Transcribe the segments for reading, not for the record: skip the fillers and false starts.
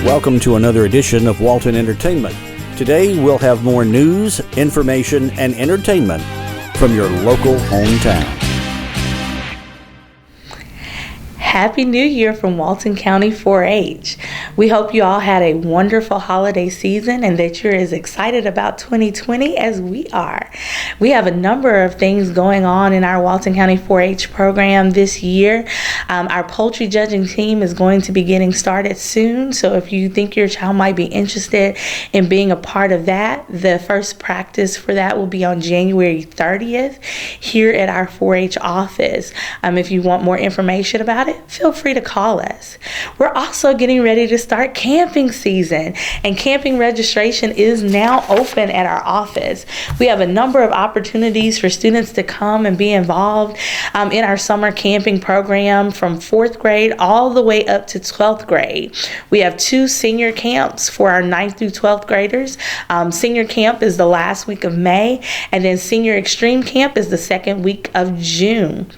Welcome to another edition of Walton Entertainment. Today we'll have more news, information, and entertainment from your local hometown. Happy New Year from Walton County 4-H. We hope you all had a wonderful holiday season and that you're as excited about 2020 as we are. We have a number of things going on in our Walton County 4-H program this year. Our poultry judging team is going to be getting started soon, so if you think your child might be interested in being a part of that, the first practice for that will be on January 30th here at our 4-H office. If you want more information about it, feel free to call us. We're also getting ready to start camping season, and camping registration is now open at our office. We have a number of opportunities for students to come and be involved in our summer camping program from 4th grade all the way up to 12th grade. We have 2 senior camps for our 9th through 12th graders. Senior camp is the last week of May, and then senior extreme camp is the second week of June.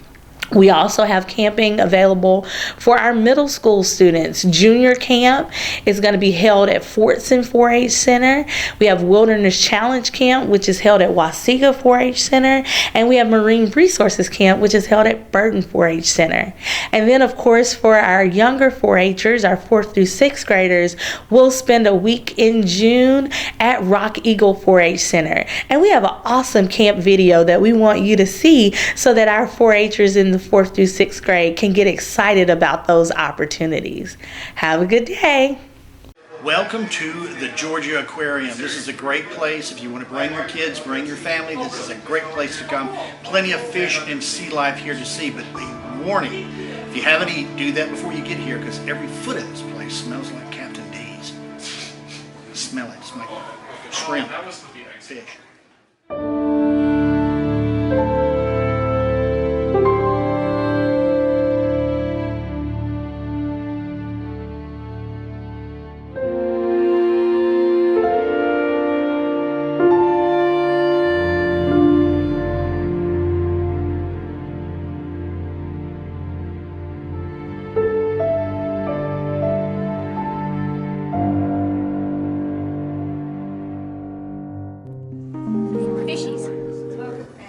We also have camping available for our middle school students. Junior camp is going to be held at Fortson 4-H Center. We have Wilderness Challenge Camp, which is held at Wasiga 4-H Center. And we have Marine Resources Camp, which is held at Burton 4-H Center. And then, of course, for our younger 4-Hers, our 4th through 6th graders, we'll spend a week in June at Rock Eagle 4-H Center. And we have an awesome camp video that we want you to see so that our 4-Hers in the 4th through 6th grade can get excited about those opportunities. Have a good day. Welcome to the Georgia Aquarium. This is a great place. If you want to bring your kids, bring your family, this is a great place to come. Plenty of fish and sea life here to see, but a warning, if you haven't eaten, do that before you get here, because every foot of this place smells like Captain D's. Smell it. Smell like shrimp, fish.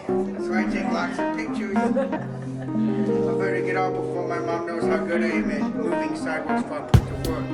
That's right, take lots of pictures. I better get off before my mom knows how good I am at moving sidewalks while I put to work.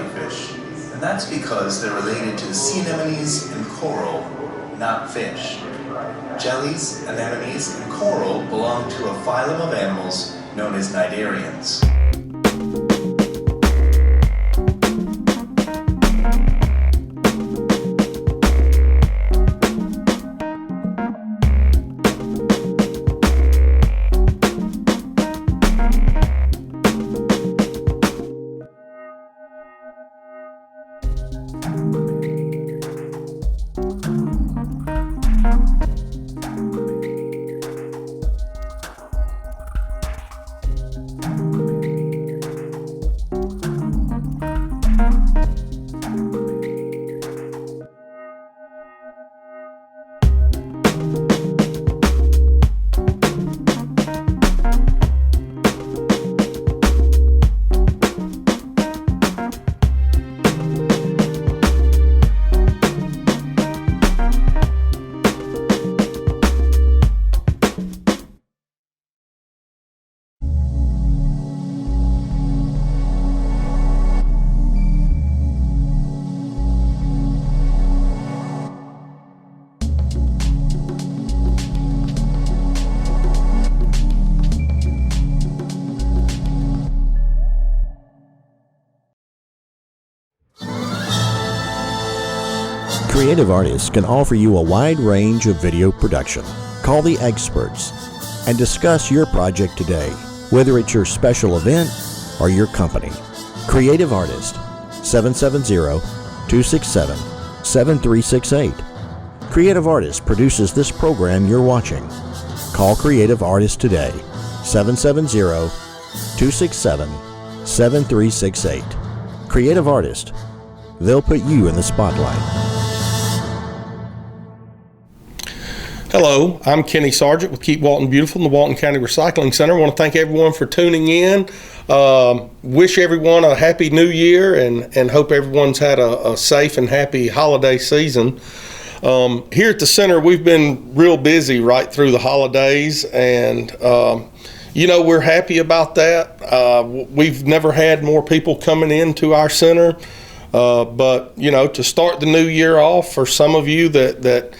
jellyfish, and that's because they're related to sea anemones and coral, not fish. Jellies, anemones, and coral belong to a phylum of animals known as cnidarians. Creative artists can offer you a wide range of video production. Call the experts and discuss your project today, whether it's your special event or your company. Creative Artist, 770-267-7368. Creative Artist produces this program you're watching. Call Creative Artist today, 770-267-7368. Creative Artist, they'll put you in the spotlight. Hello, I'm Kenny Sargent with Keep Walton Beautiful in the Walton County Recycling Center. I want to thank everyone for tuning in. Wish everyone a happy new year and hope everyone's had a safe and happy holiday season. Here at the center, we've been real busy right through the holidays, and we're happy about that. We've never had more people coming into our center, but to start the new year off, for some of you that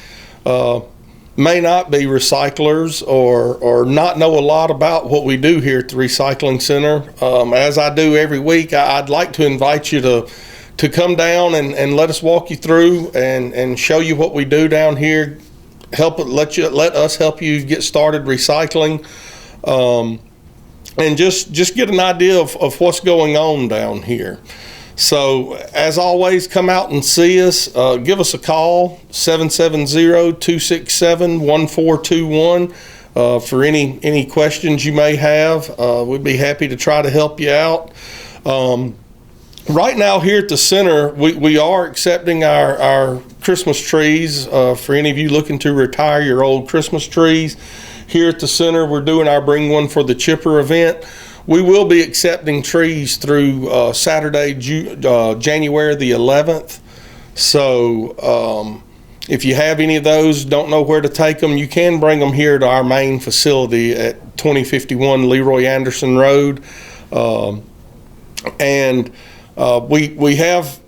may not be recyclers or not know a lot about what we do here at the Recycling Center, as I do every week, I'd like to invite you to come down and let us walk you through and show you what we do down here. Let us help you get started recycling, and just get an idea of what's going on down here. So, as always, come out and see us. Give us a call, 770-267-1421, for any questions you may have. We'd be happy to try to help you out. Right now here at the center, we are accepting our Christmas trees. For any of you looking to retire your old Christmas trees, here at the center, we're doing our Bring One for the Chipper event. We will be accepting trees through Saturday, January the 11th. So if you have any of those, don't know where to take them, you can bring them here to our main facility at 2051 Leroy Anderson Road. We have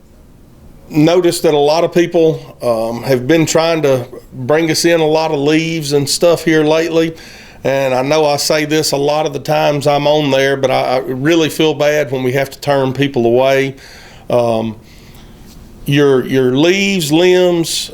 noticed that a lot of people have been trying to bring us in a lot of leaves and stuff here lately. And I know I say this a lot of the times I'm on there, but I really feel bad when we have to turn people away. Your leaves, limbs,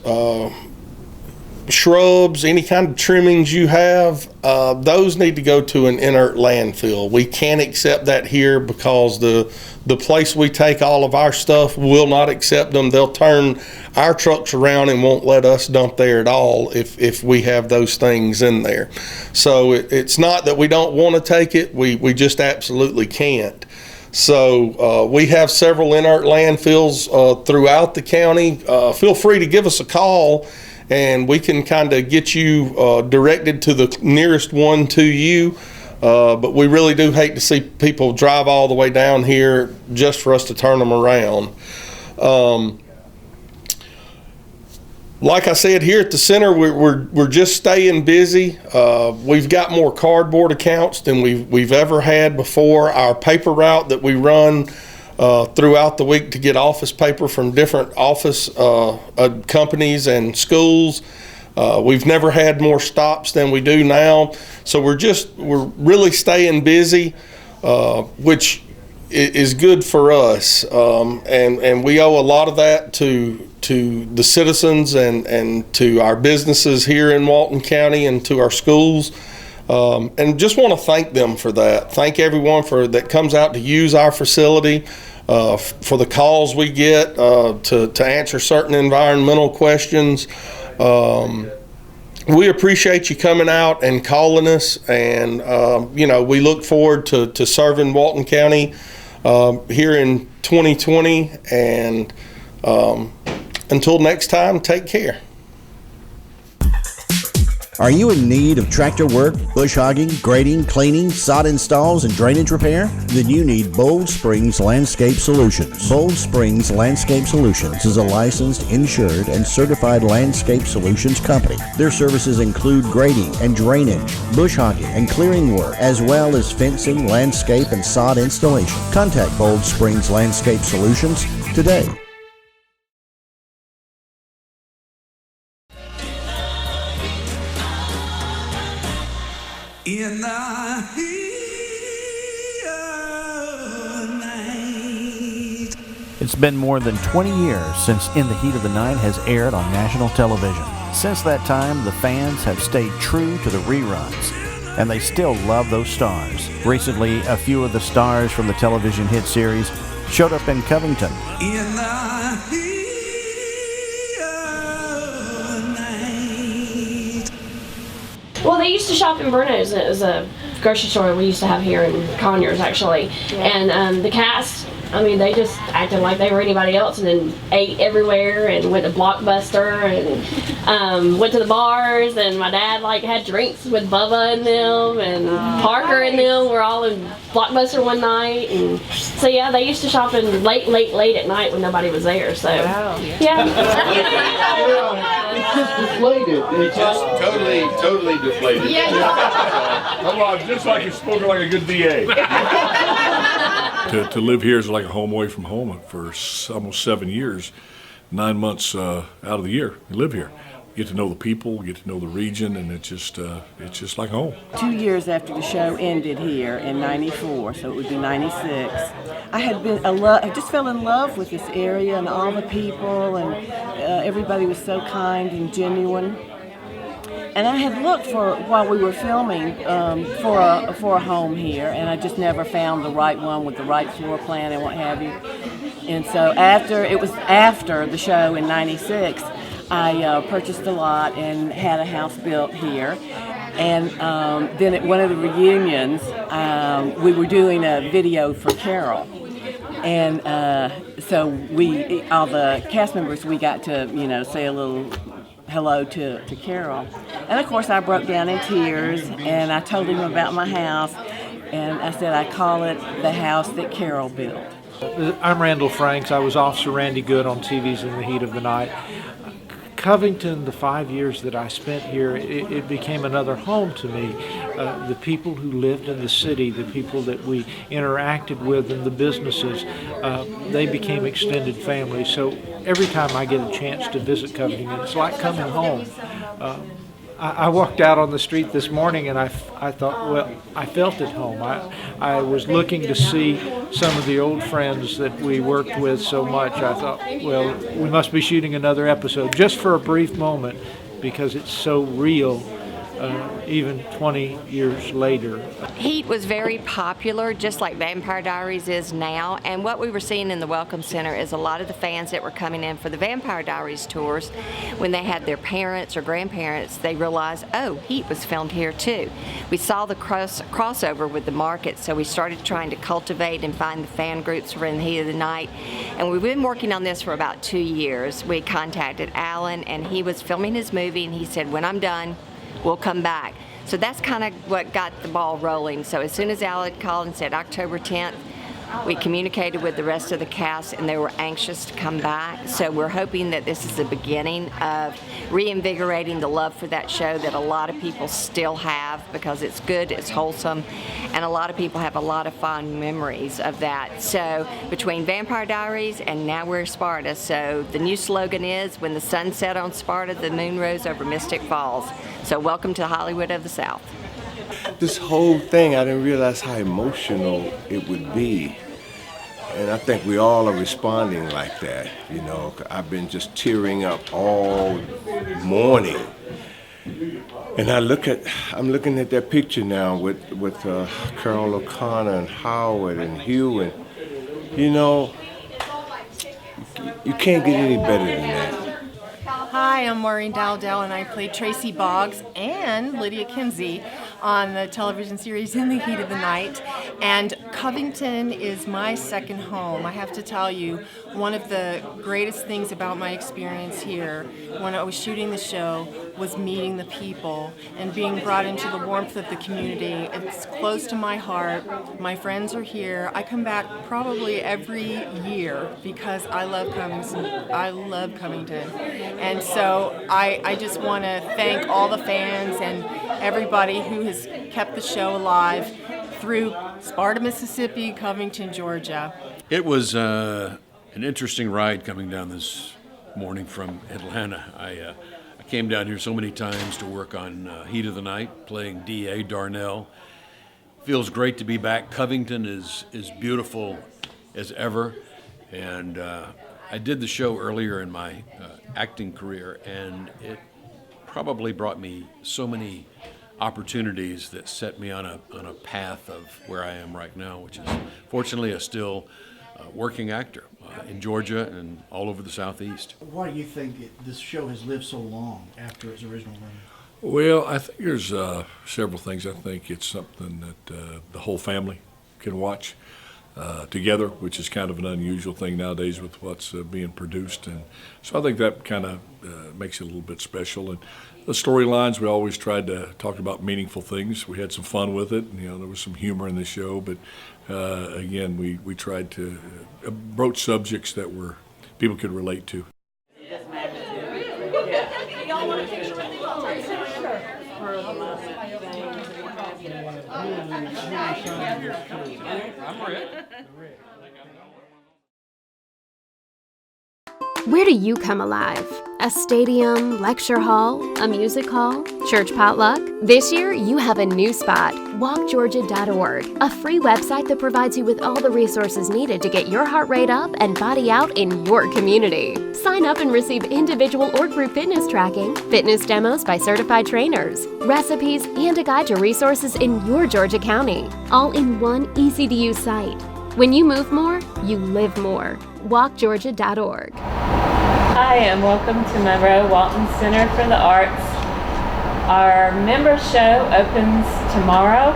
shrubs, any kind of trimmings you have, those need to go to an inert landfill. We can't accept that here because the place we take all of our stuff will not accept them. They'll turn our trucks around and won't let us dump there at all if we have those things in there. So it's not that we don't want to take it, we just absolutely can't. So we have several inert landfills throughout the county. Feel free to give us a call and we can kind of get you directed to the nearest one to you. But we really do hate to see people drive all the way down here just for us to turn them around. Like I said, here at the center, we're just staying busy. We've got more cardboard accounts than we've ever had before. Our paper route that we run throughout the week to get office paper from different office companies and schools. We've never had more stops than we do now, so we're really staying busy, which is good for us, and we owe a lot of that to the citizens and to our businesses here in Walton County and to our schools, and just want to thank them for that. Thank everyone that comes out to use our facility, for the calls we get to answer certain environmental questions. We appreciate you coming out and calling us, and we look forward to serving Walton County here in 2020, and until next time, take care. Are you in need of tractor work, bush hogging, grading, cleaning, sod installs, and drainage repair? Then you need Bold Springs Landscape Solutions. Bold Springs Landscape Solutions is a licensed, insured, and certified landscape solutions company. Their services include grading and drainage, bush hogging and clearing work, as well as fencing, landscape, and sod installation. Contact Bold Springs Landscape Solutions today. In the heat of the night. It's been more than 20 years since In the Heat of the Night has aired on national television. Since that time, the fans have stayed true to the reruns, and they still love those stars. Recently, a few of the stars from the television hit series showed up in Covington. In the heat of the night. Well, they used to shop in Bruno's. It was a grocery store we used to have here in Conyers, actually. Yeah. And the cast, I mean, they just acted like they were anybody else, and then ate everywhere and went to Blockbuster and went to the bars. And my dad had drinks with Bubba and them, and Parker and them were all in Blockbuster one night. And so yeah, they used to shop in late at night when nobody was there. So yeah. It's just deflated. It's just totally deflated. Yeah. Come on, just like you're spoken like a good DA. To live here is like a home away from home for almost 7 years, 9 months out of the year. We live here. Get to know the people, get to know the region, and it's just like home. 2 years after the show ended here in '94, so it would be '96. I just fell in love with this area and all the people, and everybody was so kind and genuine. And I had looked while we were filming for a home here, and I just never found the right one with the right floor plan and what have you. And so after the show in '96, I purchased a lot and had a house built here. And then at one of the reunions, we were doing a video for Carol. And so all the cast members, we got to, say a little hello to Carol. And of course I broke down in tears, and I told him about my house, and I said I call it the house that Carol built. I'm Randall Franks. I was Officer Randy Good on TV's In the Heat of the Night. Covington, the 5 years that I spent here, it became another home to me. The people who lived in the city, the people that we interacted with, and the businesses, they became extended family. So every time I get a chance to visit Covington, it's like coming home. I walked out on the street this morning, and I thought, well, I felt at home. I was looking to see some of the old friends that we worked with so much. I thought, well, we must be shooting another episode just for a brief moment, because it's so real, even 20 years later. Heat was very popular, just like Vampire Diaries is now, and what we were seeing in the Welcome Center is a lot of the fans that were coming in for the Vampire Diaries tours, when they had their parents or grandparents, they realized, oh, Heat was filmed here too. We saw the crossover with the market, so we started trying to cultivate and find the fan groups for In the Heat of the Night, and we've been working on this for about 2 years. We contacted Alan, and he was filming his movie, and he said, when I'm done, we'll come back. So that's kind of what got the ball rolling. So as soon as Alan called and said October 10th, We communicated with the rest of the cast, and they were anxious to come back. So we're hoping that this is the beginning of reinvigorating the love for that show that a lot of people still have, because it's good, it's wholesome, and a lot of people have a lot of fond memories of that. So between Vampire Diaries and Now We're Sparta, so the new slogan is, when the sun set on Sparta, the moon rose over Mystic Falls. So welcome to Hollywood of the South. This whole thing, I didn't realize how emotional it would be. And I think we all are responding like that, you know. I've been just tearing up all morning. And I'm looking at that picture now with Carol O'Connor and Howard and Hugh, and you know, you can't get any better than that. Hi, I'm Maureen Dowdell, and I played Tracy Boggs and Lydia Kinsey on the television series In the Heat of the Night. And Covington is my second home. I have to tell you, one of the greatest things about my experience here when I was shooting the show was meeting the people and being brought into the warmth of the community. It's close to my heart. My friends are here. I come back probably every year because I love Covington. And so I just want to thank all the fans and everybody who has kept the show alive through Sparta, Mississippi, Covington, Georgia. It was an interesting ride coming down this morning from Atlanta. I came down here so many times to work on Heat of the Night, playing D.A. Darnell. Feels great to be back. Covington is beautiful as ever, and I did the show earlier in my acting career, and it probably brought me so many opportunities that set me on a path of where I am right now, which is fortunately a still working actor in Georgia and all over the Southeast. Why do you think this show has lived so long after its original run? Well, I think there's several things. I think it's something that the whole family can watch together, which is kind of an unusual thing nowadays with what's being produced. And so I think that kind of makes it a little bit special. And the storylines, we always tried to talk about meaningful things. We had some fun with it. You know, there was some humor in the show, but again, we tried to broach subjects that were people could relate to. Where do you come alive? A stadium, lecture hall, a music hall, church potluck? This year, you have a new spot, walkgeorgia.org, a free website that provides you with all the resources needed to get your heart rate up and body out in your community. Sign up and receive individual or group fitness tracking, fitness demos by certified trainers, recipes, and a guide to resources in your Georgia County, all in one easy-to-use site. When you move more, you live more. walkgeorgia.org. Hi, and welcome to Monroe Walton Center for the Arts. Our member show opens tomorrow,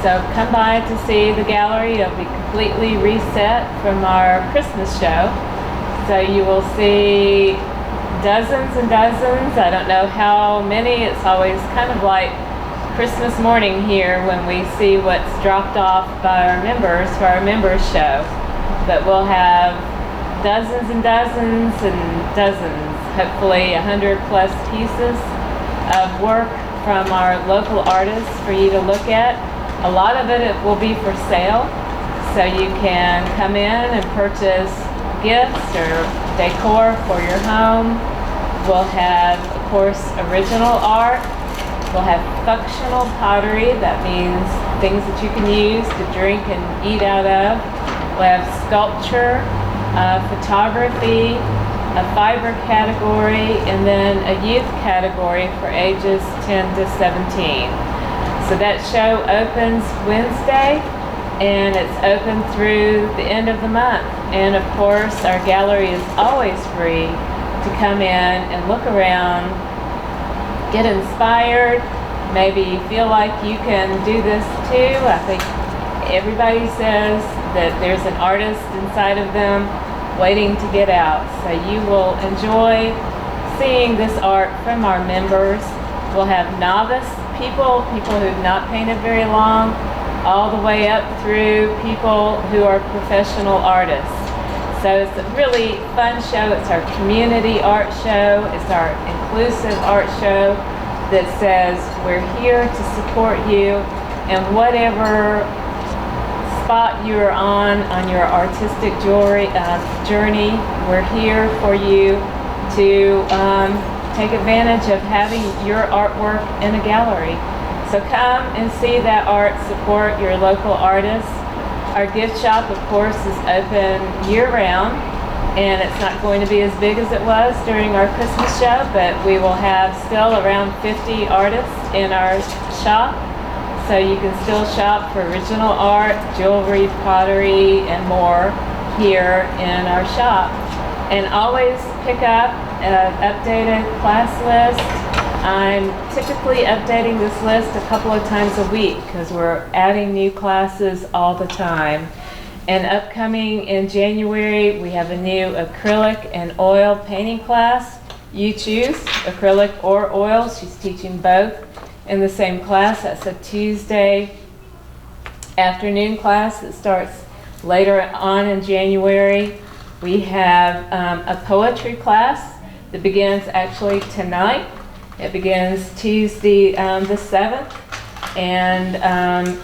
so come by to see the gallery. It'll be completely reset from our Christmas show. So you will see dozens and dozens. I don't know how many. It's always kind of like Christmas morning here when we see what's dropped off by our members for our members show. But we'll have dozens and dozens and dozens, hopefully 100 plus pieces of work from our local artists for you to look at. A lot of it will be for sale, so you can come in and purchase gifts or decor for your home. We'll have, of course, original art. We'll have functional pottery. That means things that you can use to drink and eat out of. We'll have sculpture, photography, a fiber category, and then a youth category for ages 10 to 17. So that show opens Wednesday, and it's open through the end of the month. And of course, our gallery is always free to come in and look around, get inspired, maybe feel like you can do this too. I think everybody says that there's an artist inside of them waiting to get out. So you will enjoy seeing this art from our members. We'll have novice people who've not painted very long, all the way up through people who are professional artists. So it's a really fun show. It's our community art show. It's our inclusive art show that says we're here to support you, and whatever spot you're on your artistic journey, we're here for you to take advantage of having your artwork in a gallery. So come and see that art, support your local artists. Our gift shop, of course, is open year-round, and it's not going to be as big as it was during our Christmas show, but we will have still around 50 artists in our shop. So you can still shop for original art, jewelry, pottery, and more here in our shop. And always pick up an updated class list. I'm typically updating this list a couple of times a week because we're adding new classes all the time. And upcoming in January, we have a new acrylic and oil painting class. You choose acrylic or oil. She's teaching both in the same class. That's a Tuesday afternoon class that starts later on in January. We have a poetry class that begins actually tonight. It begins Tuesday the 7th, and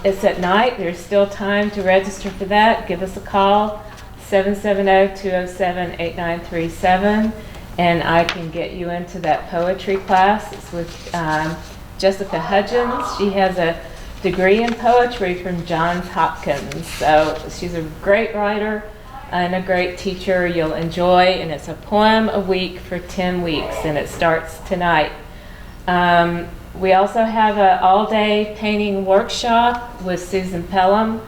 it's at night. There's still time to register for that. Give us a call, 770-207-8937, and I can get you into that poetry class. It's with Jessica Hudgens. She has a degree in poetry from Johns Hopkins, so she's a great writer and a great teacher you'll enjoy, and it's a poem a week for 10 weeks, and it starts tonight. We also have an all-day painting workshop with Susan Pelham.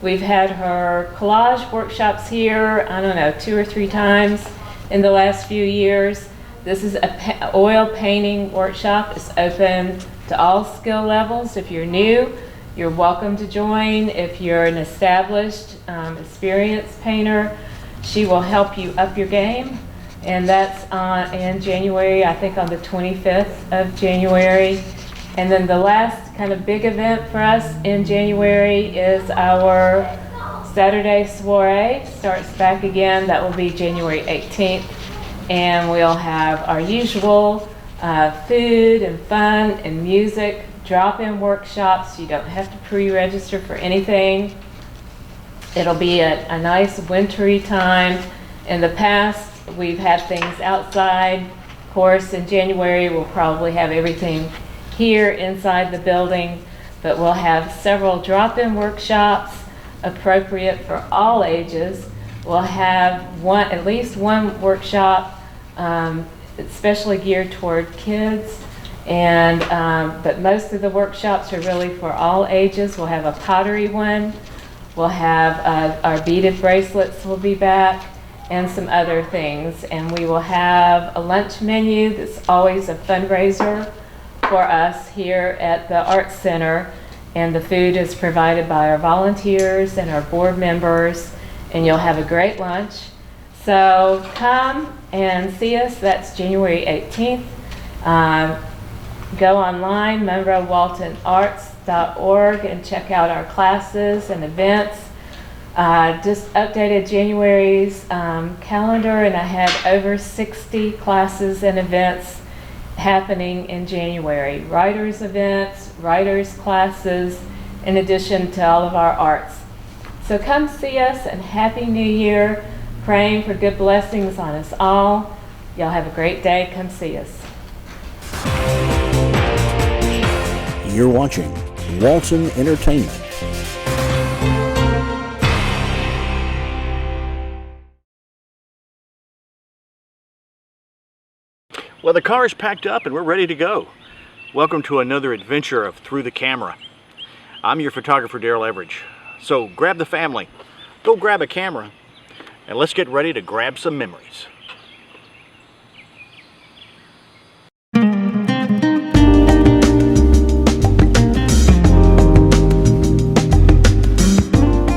We've had her collage workshops here, 2 or 3 times in the last few years. This is an oil painting workshop. It's open to all skill levels. If you're new, you're welcome to join. If you're an established, experienced painter, she will help you up your game. And that's in January, I think on the 25th of January. And then the last kind of big event for us in January is our Saturday soiree. Starts back again. That will be January 18th. And we'll have our usual food and fun and music, drop-in workshops. You don't have to pre-register for anything. It'll be a nice wintry time. In the past, we've had things outside. Of course, in January, we'll probably have everything here inside the building, but we'll have several drop-in workshops appropriate for all ages. We'll have at least one workshop especially geared toward kids, and but most of the workshops are really for all ages. We'll have a pottery one. We'll have our beaded bracelets will be back, and some other things. And we will have a lunch menu that's always a fundraiser for us here at the Arts Center, and the food is provided by our volunteers and our board members, and you'll have a great lunch. So come and see us. That's January 18th. Go online, MonroeWaltonArts.org, and check out our classes and events. Just updated January's calendar, and I had over 60 classes and events happening in January. Writers events, writers classes, in addition to all of our arts. So come see us, and Happy New Year. Praying for good blessings on us all. Y'all have a great day. Come see us. You're watching Walton Entertainment. Well, the car is packed up and we're ready to go. Welcome to another adventure of Through the Camera. I'm your photographer, Daryl Everidge. So grab the family, go grab a camera, and let's get ready to grab some memories.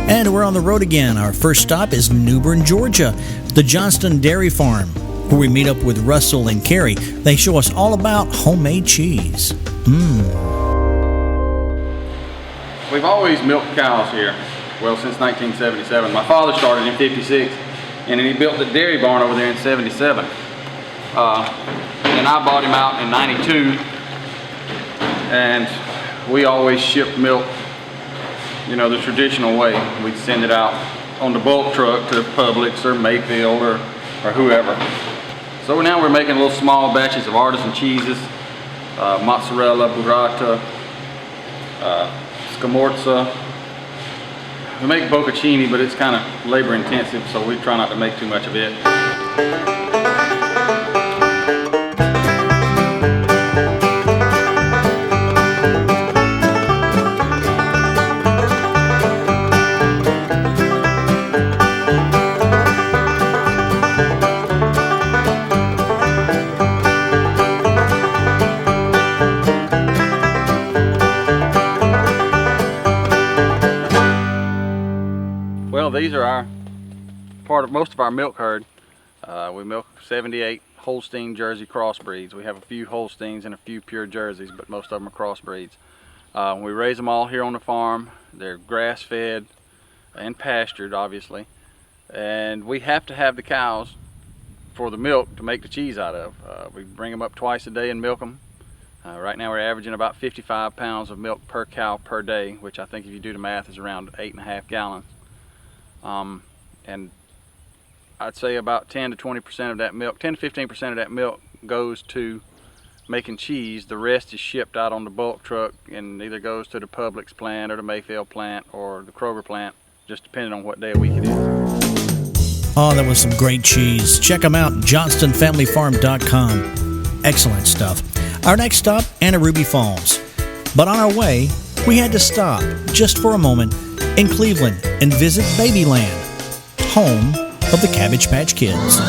And we're on the road again. Our first stop is New Bern, Georgia, the Johnston Dairy Farm, where we meet up with Russell and Carrie. They show us all about homemade cheese. We've always milked cows here, well, since 1977. My father started in '56, and then he built the dairy barn over there in '77. And I bought him out in '92, and we always shipped milk, you know, the traditional way. We'd send it out on the bulk truck to Publix or Mayfield or whoever. So now we're making little small batches of artisan cheeses, mozzarella, burrata, scamorza. We make bocconcini, but it's kind of labor intensive, so we try not to make too much of it. Well, these are most of our milk herd. We milk 78 Holstein Jersey crossbreeds. We have a few Holsteins and a few pure Jerseys, but most of them are crossbreeds. We raise them all here on the farm. They're grass-fed and pastured, obviously. And we have to have the cows for the milk to make the cheese out of. We bring them up twice a day and milk them. Right now we're averaging about 55 pounds of milk per cow per day, which I think if you do the math is around 8.5 gallons. And I'd say about 10 to 20% of that milk, 10 to 15% of that milk goes to making cheese. The rest is shipped out on the bulk truck and either goes to the Publix plant or the Mayfield plant or the Kroger plant, just depending on what day of week it is. Oh, that was some great cheese. Check them out, johnstonfamilyfarm.com. Excellent stuff. Our next stop, Anna Ruby Falls. But on our way, we had to stop just for a moment in Cleveland and visit Babyland, home of the Cabbage Patch Kids.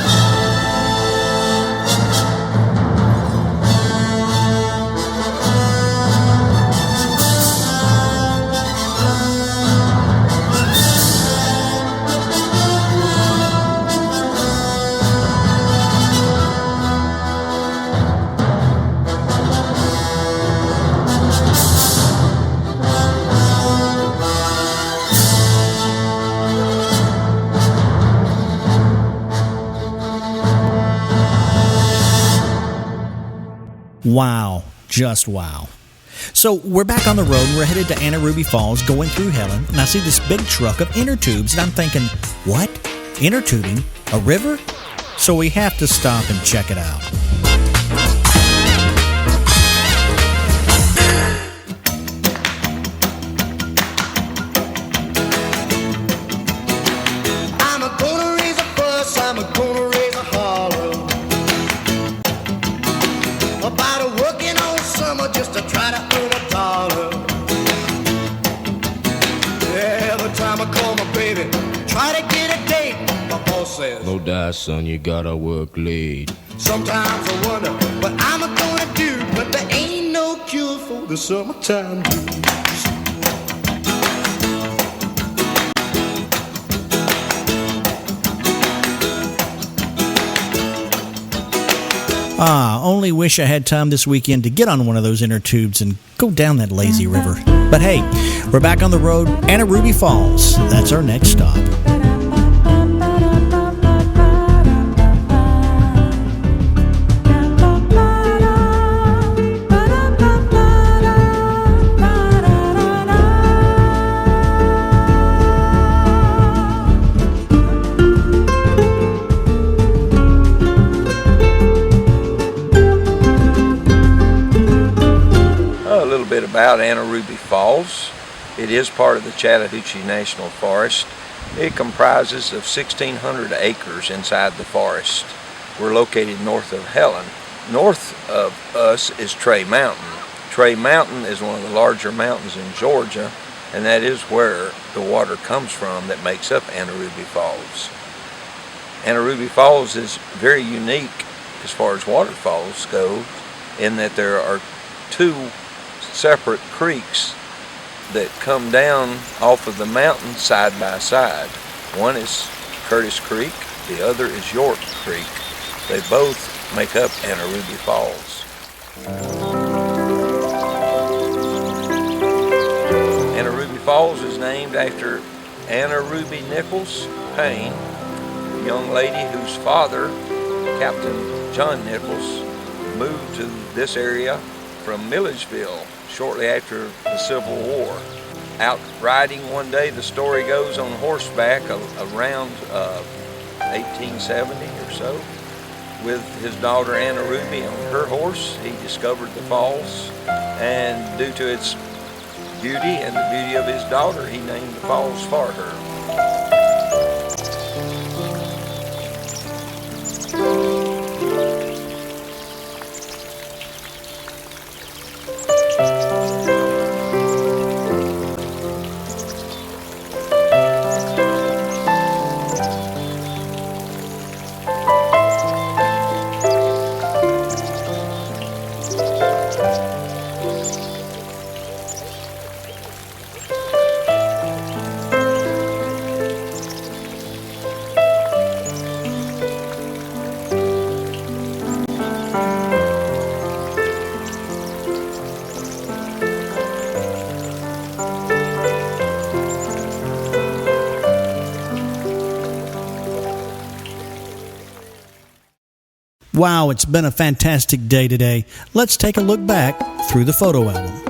Wow, just wow. So we're back on the road and we're headed to Anna Ruby Falls going through Helen, and I see this big truck of inner tubes and I'm thinking, what? Inner tubing? A river? So we have to stop and check it out. No dice, son, you gotta work late. Sometimes I wonder what I'm gonna do, but there ain't no cure for the summertime blues. Only wish I had time this weekend to get on one of those inner tubes and go down that lazy river. But hey, we're back on the road, Anna Ruby Falls. That's our next stop. About Anna Ruby Falls. It is part of the Chattahoochee National Forest. It comprises of 1,600 acres inside the forest. We're located north of Helen. North of us is Tray Mountain. Tray Mountain is one of the larger mountains in Georgia, and that is where the water comes from that makes up Anna Ruby Falls. Anna Ruby Falls is very unique as far as waterfalls go, in that there are two separate creeks that come down off of the mountain side by side. One is Curtis Creek, the other is York Creek. They both make up Anna Ruby Falls. Anna Ruby Falls is named after Anna Ruby Nichols Payne, a young lady whose father, Captain John Nichols, moved to this area from Milledgeville shortly after the Civil War. Out riding one day, the story goes, on horseback around 1870 or so, with his daughter Anna Ruby on her horse. He discovered the falls, and due to its beauty and the beauty of his daughter, he named the falls for her. Wow, it's been a fantastic day today. Let's take a look back through the photo album.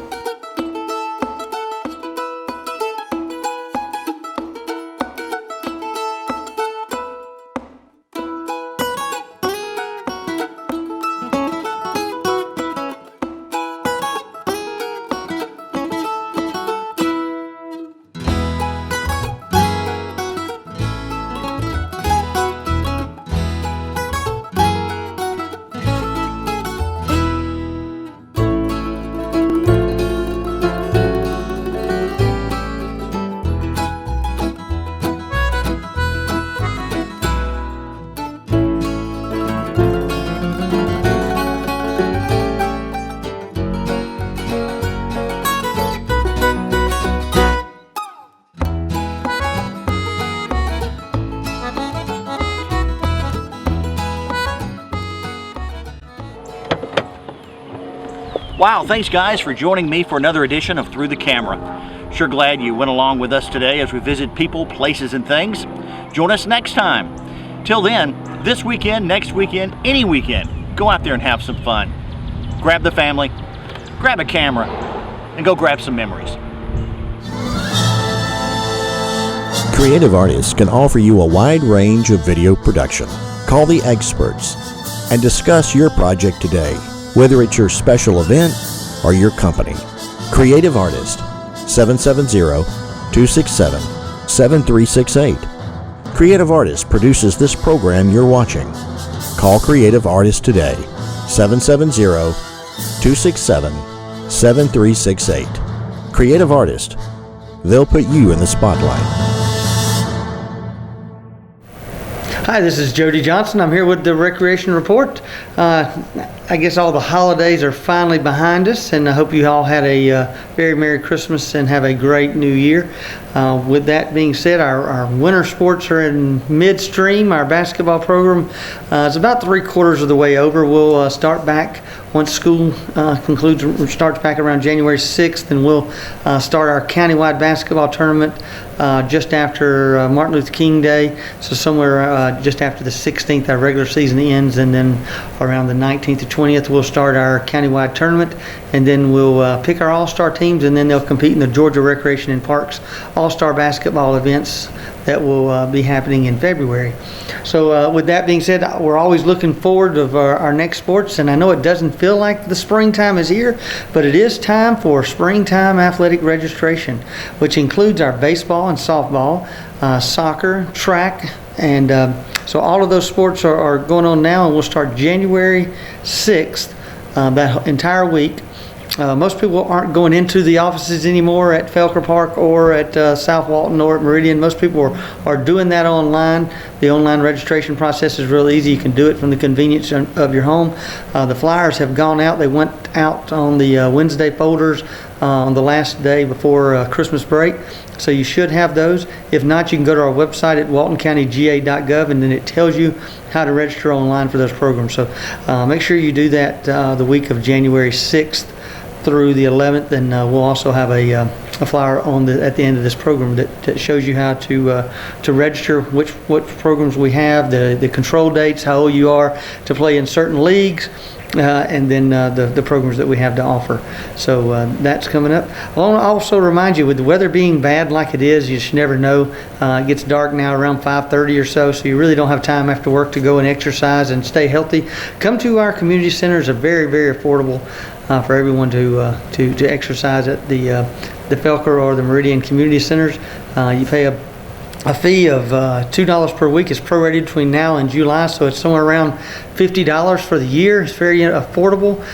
Wow, thanks guys for joining me for another edition of Through the Camera. Sure glad you went along with us today as we visit people, places, and things. Join us next time. Till then, this weekend, next weekend, any weekend, go out there and have some fun. Grab the family, grab a camera, and go grab some memories. Creative artists can offer you a wide range of video production. Call the experts and discuss your project today, whether it's your special event or your company. Creative Artist, 770-267-7368. Creative Artist produces this program you're watching. Call Creative Artist today, 770-267-7368. Creative Artist, they'll put you in the spotlight. Hi, this is Jody Johnson. I'm here with the Recreation Report. I guess all the holidays are finally behind us, and I hope you all had a very Merry Christmas and have a great New Year. With that being said, our winter sports are in midstream. Our basketball program is about 3/4 of the way over. We'll start back once school starts back around January 6th, and we'll start our countywide basketball tournament just after Martin Luther King Day. So somewhere just after the 16th, our regular season ends, and then around the 19th to 20th, we'll start our countywide tournament, and then we'll pick our all-star teams, and then they'll compete in the Georgia Recreation and Parks all-star basketball events that will be happening in February. So with that being said, we're always looking forward to our next sports, and I know it doesn't feel like the springtime is here, but it is time for springtime athletic registration, which includes our baseball and softball, soccer, track, and so all of those sports are going on now, and we'll start January 6th, that entire week. Most people aren't going into the offices anymore at Felker Park or at South Walton or at Meridian. Most people are doing that online. The online registration process is real easy. You can do it from the convenience of your home. The flyers have gone out. They went out on the Wednesday folders on the last day before Christmas break. So you should have those. If not, you can go to our website at waltoncountyga.gov, and then it tells you how to register online for those programs. So make sure you do that the week of January 6th through the 11th, and we'll also have a a flyer at the end of this program that shows you how to register, what programs we have, the control dates, how old you are to play in certain leagues. And then the programs that we have to offer. So that's coming up. I want to also remind you, with the weather being bad like it is, you just never know. It gets dark now around 5:30 or so you really don't have time after work to go and exercise and stay healthy. Come to our community centers. Are very, very affordable for everyone to exercise at the Felker or the Meridian Community Centers. You pay a fee of $2 per week. Is prorated between now and July, so it's somewhere around $50 for the year. It's very affordable.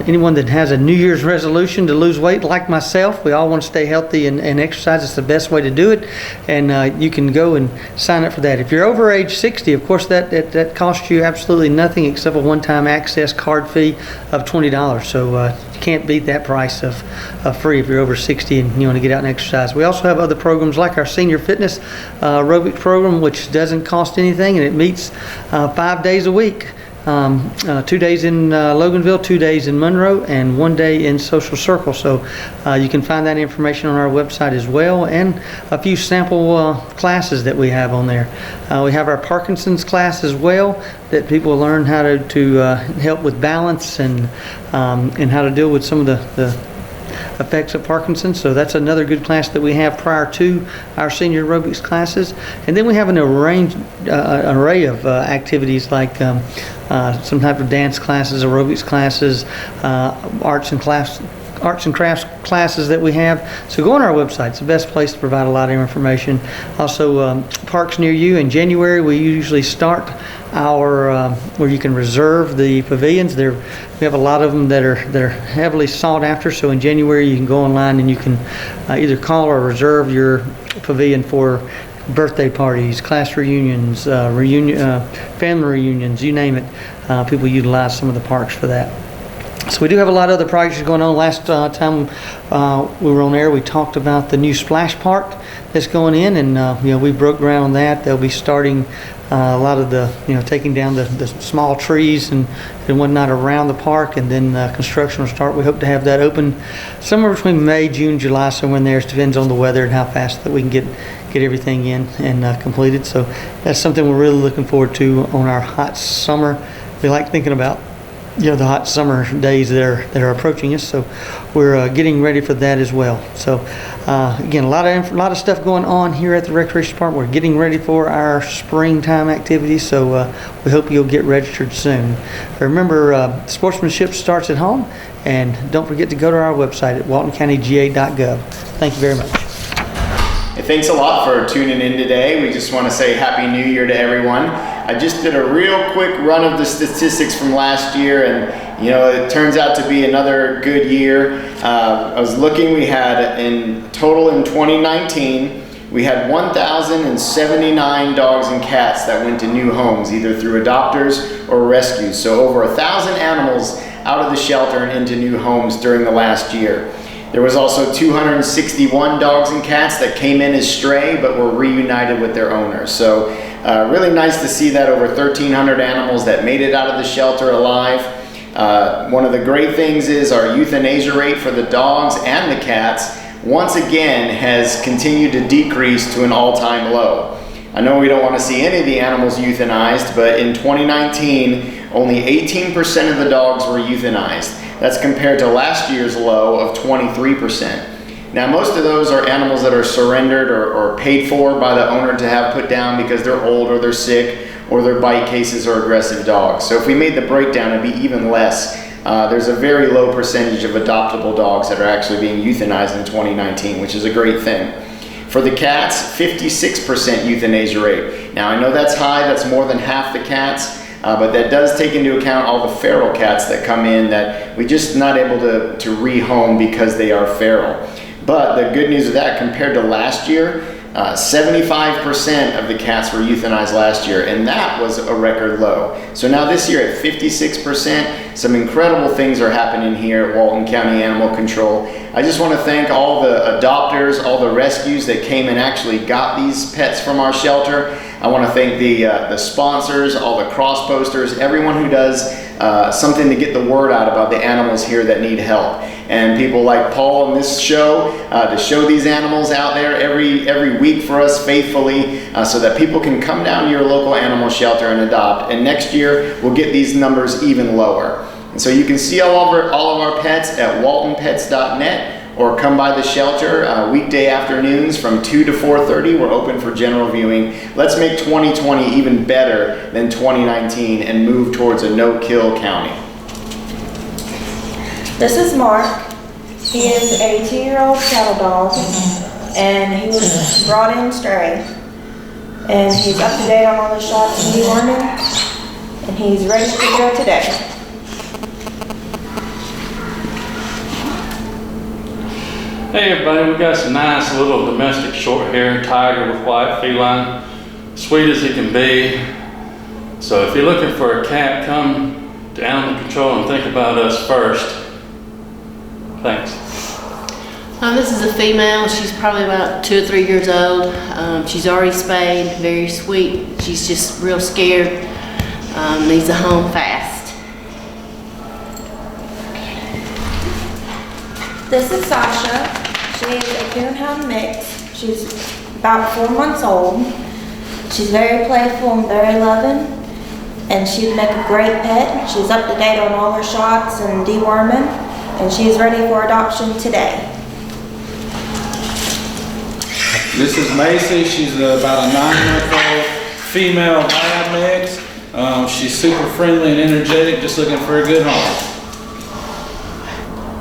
Anyone that has a New Year's resolution to lose weight, like myself, we all want to stay healthy and exercise. It's the best way to do it, and you can go and sign up for that. If you're over age 60, of course, that costs you absolutely nothing except a one-time access card fee of $20. So you can't beat that price of free if you're over 60 and you want to get out and exercise. We also have other programs like our senior fitness aerobics program, which doesn't cost anything, and it meets 5 days a week. 2 days in Loganville, 2 days in Monroe, and 1 day in Social Circle. So you can find that information on our website as well, and a few sample classes that we have on there. We have our Parkinson's class as well, that people learn how to help with balance and how to deal with some of the effects of Parkinson's. So that's another good class that we have prior to our senior aerobics classes. And then we have an array of activities like some type of dance classes, aerobics classes, arts and crafts classes that we have. So go on our website. It's the best place to provide a lot of information. Also, parks near you. In January, we usually start our where you can reserve the pavilions. We have a lot of them that are heavily sought after. So in January, you can go online and you can either call or reserve your pavilion for birthday parties, class reunions, family reunions, you name it. People utilize some of the parks for that. So we do have a lot of other projects going on. Last time we were on air, we talked about the new splash park that's going in, and we broke ground on that. They'll be starting a lot of the, taking down the small trees and whatnot around the park, and then construction will start. We hope to have that open somewhere between May, June, July, somewhere in there. It depends on the weather and how fast that we can get everything in and completed. So that's something we're really looking forward to on our hot summer. We like thinking about the hot summer days that are approaching us, so we're getting ready for that as well. So again, a lot of stuff going on here at the Recreation Department. We're getting ready for our springtime activities, so we hope you'll get registered soon. Remember, sportsmanship starts at home, and don't forget to go to our website at waltoncountyga.gov. Thank you very much. Hey, thanks a lot for tuning in today. We just want to say Happy New Year to everyone. I just did a real quick run of the statistics from last year, and it turns out to be another good year. I was looking, we had in total in 2019, we had 1,079 dogs and cats that went to new homes, either through adopters or rescues. So over 1,000 animals out of the shelter and into new homes during the last year. There was also 261 dogs and cats that came in as stray but were reunited with their owners. So really nice to see that over 1,300 animals that made it out of the shelter alive. One of the great things is our euthanasia rate for the dogs and the cats once again has continued to decrease to an all-time low. I know we don't want to see any of the animals euthanized, but in 2019, only 18% of the dogs were euthanized. That's compared to last year's low of 23%. Now, most of those are animals that are surrendered or paid for by the owner to have put down because they're old or they're sick or they're bite cases or aggressive dogs. So if we made the breakdown, it'd be even less. There's a very low percentage of adoptable dogs that are actually being euthanized in 2019, which is a great thing. For the cats, 56% euthanasia rate. Now, I know that's high, that's more than half the cats. But that does take into account all the feral cats that come in that we just not able to rehome because they are feral. But the good news of that, compared to last year, 75% of the cats were euthanized last year, and that was a record low. So now this year at 56%, some incredible things are happening here at Walton County Animal Control. I just want to thank all the adopters, all the rescues that came and actually got these pets from our shelter. I want to thank the sponsors, all the cross posters, everyone who does something to get the word out about the animals here that need help. And people like Paul in this show, to show these animals out there every week for us faithfully, so that people can come down to your local animal shelter and adopt. And next year, we'll get these numbers even lower. And so you can see all of our pets at waltonpets.net, or come by the shelter weekday afternoons from 2 to 4:30. We're open for general viewing. Let's make 2020 even better than 2019 and move towards a no-kill county. This is Mark. He is a 2-year-old cattle dog, and he was brought in stray. And he's up to date on all the shots and deworming, and he's ready to go today. Hey everybody, we got some nice little domestic short-haired tiger with white feline, sweet as he can be. So if you're looking for a cat, come to Animal Control and think about us first. Thanks. This is a female. She's probably about 2 or 3 years old. She's already spayed, very sweet. She's just real scared. Needs a home fast. This is Sasha. She is a coonhound mix. She's about 4 months old. She's very playful and very loving, and she'd make a great pet. She's up to date on all her shots and deworming, and she's ready for adoption today. This is Macy. She's about a 9-month-old female lab mix. She's super friendly and energetic, just looking for a good home.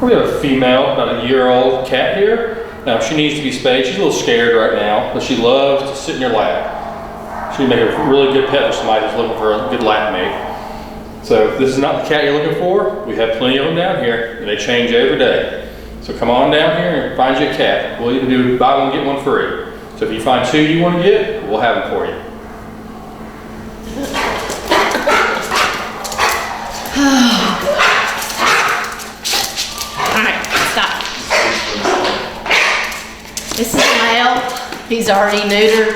We have a female, about a year-old cat here. Now, she needs to be spayed. She's a little scared right now, but she loves to sit in your lap. She'd make a really good pet for somebody who's looking for a good lap mate. So if this is not the cat you're looking for, we have plenty of them down here, and they change every day. So come on down here and find you a cat. We'll even do buy one, get one free. So if you find 2 you want to get, we'll have them for you. This is a male. He's already neutered.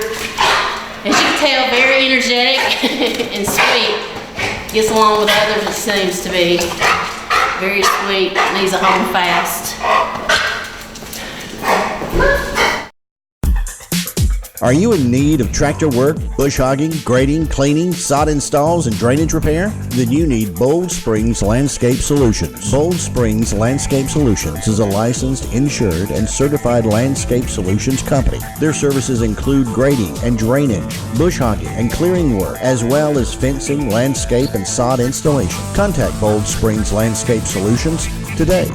As you can tell, very energetic and sweet. Gets along with others, it seems to be. Very sweet, needs a home fast. Are you in need of tractor work, bush hogging, grading, cleaning, sod installs, and drainage repair? Then you need Bold Springs Landscape Solutions. Bold Springs Landscape Solutions is a licensed, insured, and certified landscape solutions company. Their services include grading and drainage, bush hogging and clearing work, as well as fencing, landscape, and sod installation. Contact Bold Springs Landscape Solutions today.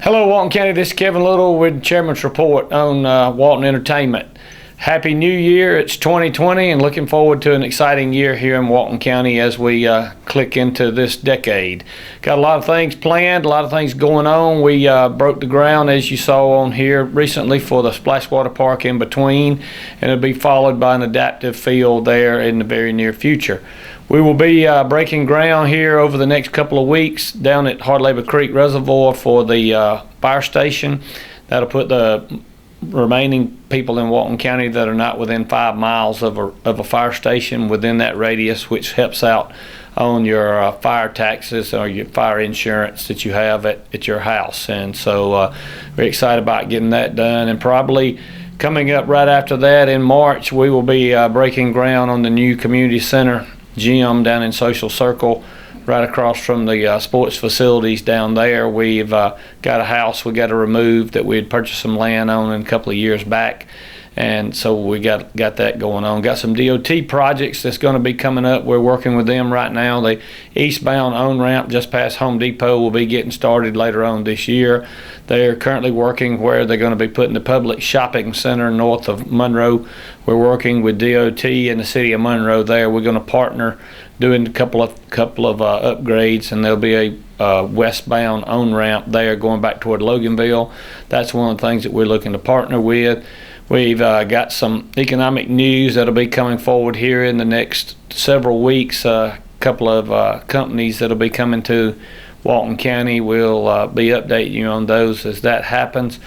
Hello, Walton County. This is Kevin Little with Chairman's Report on Walton Entertainment. Happy New Year. It's 2020 and looking forward to an exciting year here in Walton County as we click into this decade. Got a lot of things planned, a lot of things going on. We broke the ground, as you saw on here recently, for the Splashwater Park in between, and it'll be followed by an adaptive field there in the very near future. We will be breaking ground here over the next couple of weeks down at Hard Labor Creek Reservoir for the fire station. That'll put the remaining people in Walton County that are not within 5 miles of a fire station within that radius, which helps out on your fire taxes or your fire insurance that you have at your house. And so we're excited about getting that done. And probably coming up right after that in March, we will be breaking ground on the new community center gym down in Social Circle, right across from the sports facilities down there. We've got a house we got to remove that we had purchased some land on a couple of years back, and so we got that going on. Got some DOT projects that's going to be coming up. We're working with them right now. The eastbound on-ramp just past Home Depot will be getting started later on this year. They're currently working where they're going to be putting the public shopping center north of Monroe. We're working with DOT and the city of Monroe there. We're going to partner doing a couple of upgrades, and there'll be a westbound on-ramp there going back toward Loganville. That's one of the things that we're looking to partner with. We've got some economic news that'll be coming forward here in the next several weeks. A couple of companies that'll be coming to Walton County. We'll be updating you on those as that happens.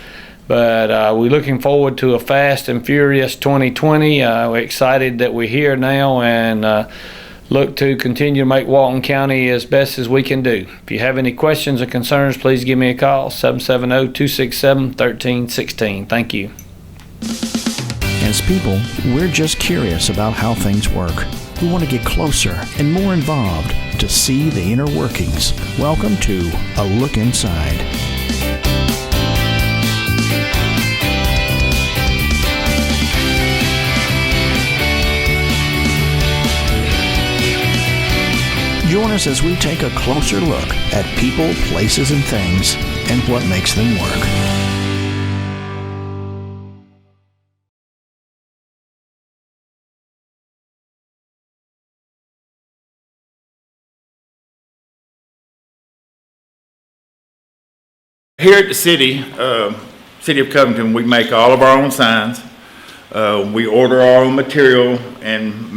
But we're looking forward to a fast and furious 2020. We're excited that we're here now and look to continue to make Walton County as best as we can do. If you have any questions or concerns, please give me a call, 770-267-1316. Thank you. As people, we're just curious about how things work. We want to get closer and more involved to see the inner workings. Welcome to A Look Inside. Join us as we take a closer look at people, places, and things, and what makes them work. Here at the city of Covington, we make all of our own signs. We order our own material and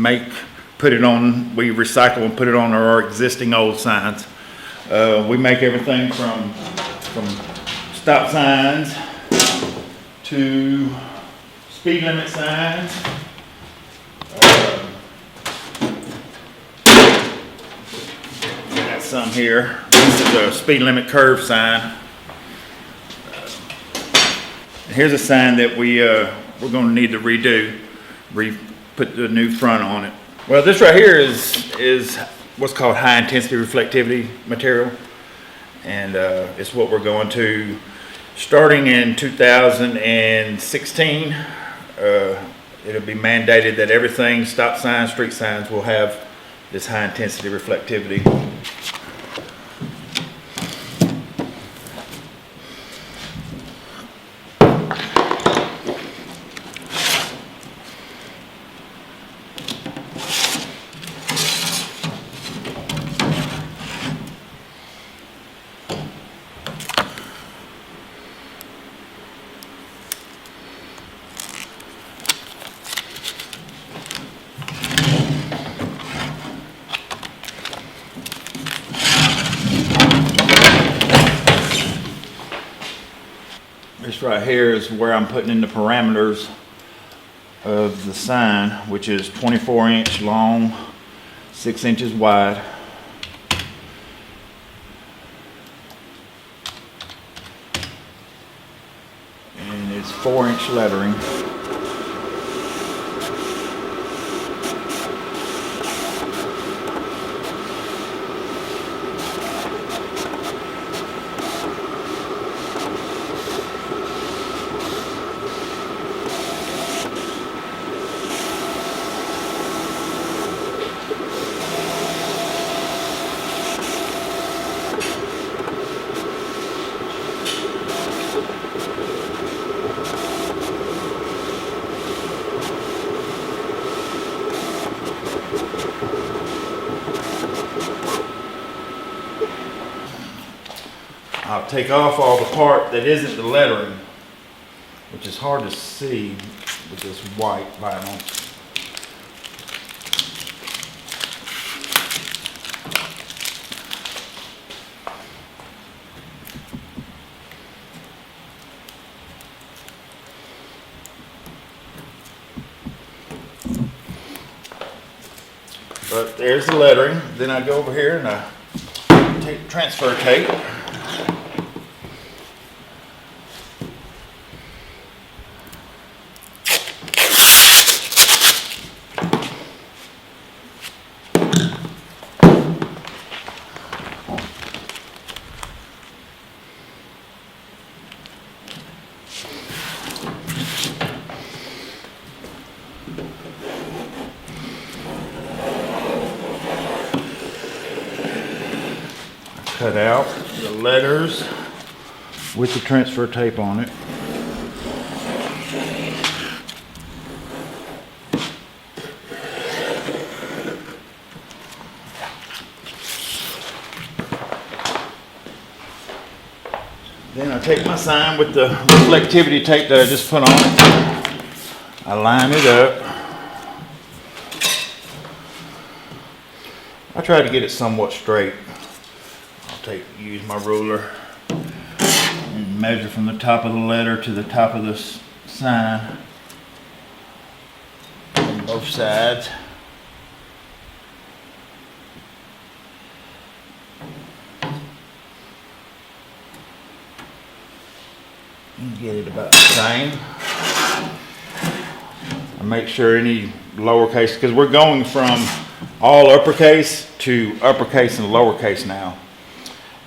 put it on, we recycle and put it on our existing old signs. We make everything from stop signs to speed limit signs. Got some here. This is a speed limit curve sign. Here's a sign that we're going to need to redo, put the new front on it. Well, this right here is what's called high intensity reflectivity material, and it's what we're going to, starting in 2016, it'll be mandated that everything, stop signs, street signs, will have this high intensity reflectivity. This right here is where I'm putting in the parameters of the sign, which is 24-inch long, 6 inches wide. And it's 4-inch lettering. I'll take off all the part that isn't the lettering, which is hard to see with this white vinyl. But there's the lettering. Then I go over here and I take transfer tape. Cut out the letters with the transfer tape on it. Then I take my sign with the reflectivity tape that I just put on it. I line it up. I try to get it somewhat straight. Use my ruler and Measure from the top of the letter to the top of the sign on both sides. And get it about the same. And make sure any lowercase, because we're going from all uppercase to uppercase and lowercase now.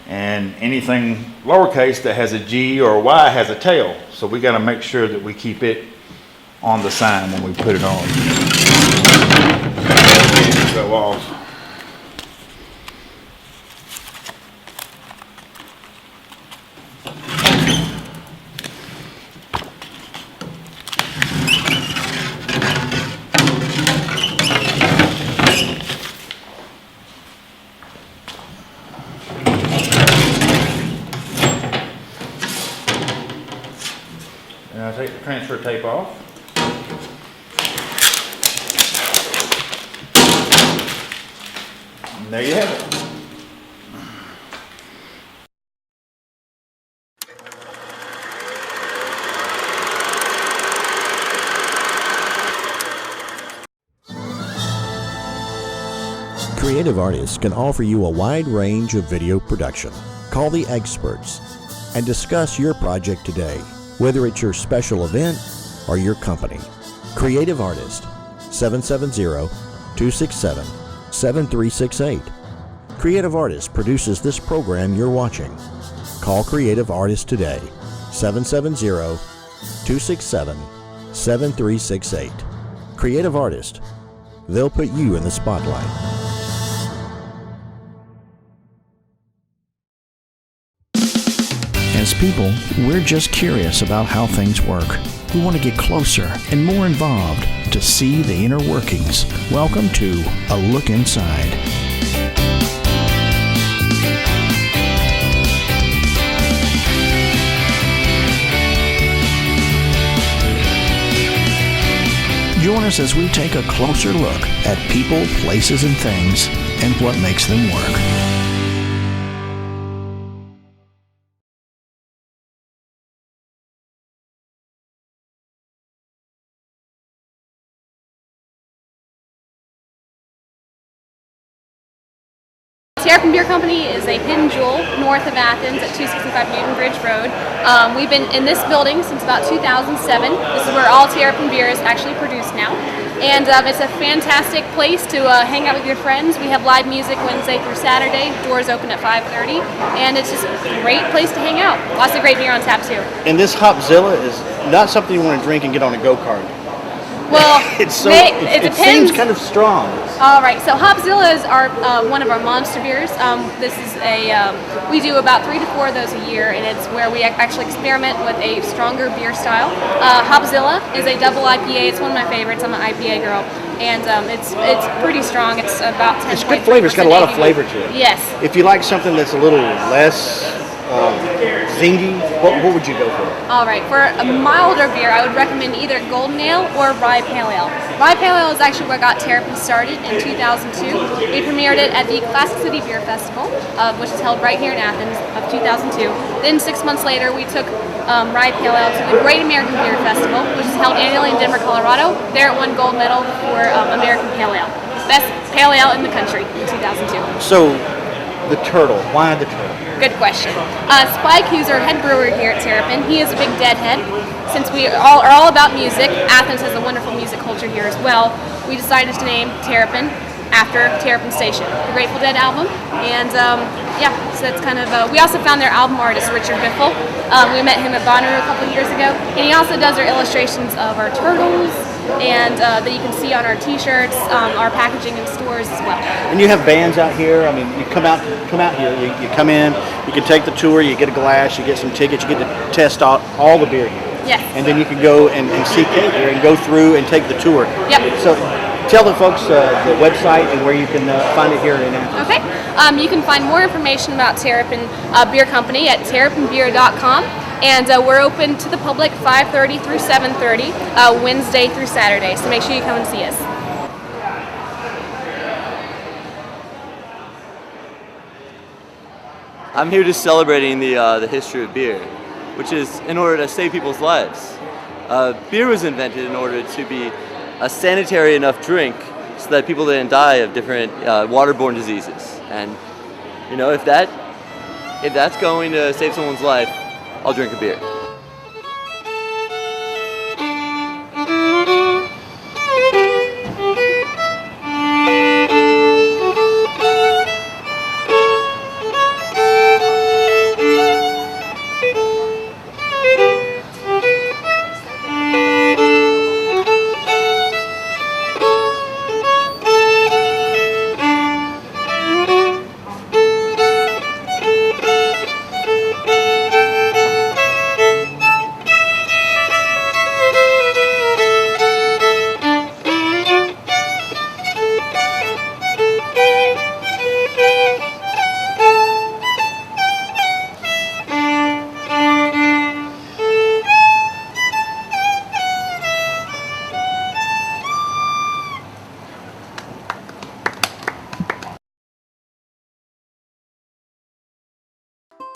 And anything lowercase that has a G or a Y has a tail. So we got to make sure that we keep it on the sign when we put it on. Go off. Now take the transfer tape off. And there you have it. Creative artists can offer you a wide range of video production. Call the experts and discuss your project today, whether it's your special event or your company. Creative Artist, 770-267-7368. Creative Artist produces this program you're watching. Call Creative Artist today, 770-267-7368. Creative Artist, they'll put you in the spotlight. As people, we're just curious about how things work. We want to get closer and more involved to see the inner workings. Welcome to A Look Inside. Join us as we take a closer look at people, places, and things, and what makes them work. Terrapin Beer Company is a hidden jewel north of Athens at 265 Newton Bridge Road. We've been in this building since about 2007. This is where all Terrapin beer is actually produced now. And it's a fantastic place to hang out with your friends. We have live music Wednesday through Saturday. Doors open at 5:30. And it's just a great place to hang out. Lots of great beer on tap too. And this Hopzilla is not something you want to drink and get on a go-kart. Well, it depends. seems kind of strong. All right, so Hopzillas are one of our monster beers. This is we do about 3 to 4 of those a year, and it's where we actually experiment with a stronger beer style. Hopzilla is a double IPA. It's one of my favorites. I'm an IPA girl, and it's pretty strong. It's about 10. It's good flavor. It's got a lot of flavor to it. Yes. If you like something that's a little less zingy, what would you go for? All right, for a milder beer, I would recommend either Golden Ale or Rye Pale Ale. Rye Pale Ale is actually what got Terrapin started in 2002. We premiered it at the Classic City Beer Festival, which is held right here in Athens, of 2002. Then 6 months later, we took Rye Pale Ale to the Great American Beer Festival, which is held annually in Denver, Colorado. There it won gold medal for American Pale Ale. Best Pale Ale in the country in 2002. So, the turtle. Why the turtle? Good question. Spike, who's our head brewer here at Terrapin, he is a big Deadhead. Since we are all about music, Athens has a wonderful music culture here as well. We decided to name Terrapin after Terrapin Station, the Grateful Dead album. And yeah, so that's kind of, we also found their album artist, Richard Biffle. We met him at Bonnaroo a couple of years ago. And he also does our illustrations of our turtles, and that you can see on our t-shirts, our packaging in stores as well. And you have bands out here. I mean, you come out here, you come in, you can take the tour, you get a glass, you get some tickets, you get to test out all the beer here. Yes. And then you can go and seek it here and go through and take the tour. Yep. So tell the folks the website and where you can find it here in Athens. Okay. You can find more information about Terrapin Beer Company at terrapinbeer.com. And we're open to the public 5:30 through 7:30, Wednesday through Saturday. So make sure you come and see us. I'm here just celebrating the history of beer. which is in order to save people's lives. Beer was invented in order to be a sanitary enough drink so that people didn't die of different waterborne diseases. And you know, if that's going to save someone's life, I'll drink a beer.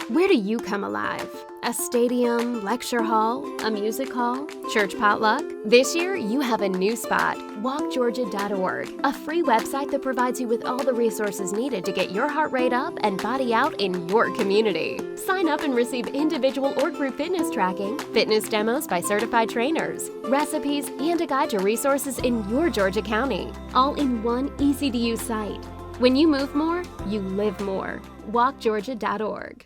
Where do you come alive? A stadium, lecture hall, a music hall, church potluck? This year, you have a new spot, walkgeorgia.org, a free website that provides you with all the resources needed to get your heart rate up and body out in your community. Sign up and receive individual or group fitness tracking, fitness demos by certified trainers, recipes, and a guide to resources in your Georgia County, all in one easy-to-use site. When you move more, you live more. walkgeorgia.org.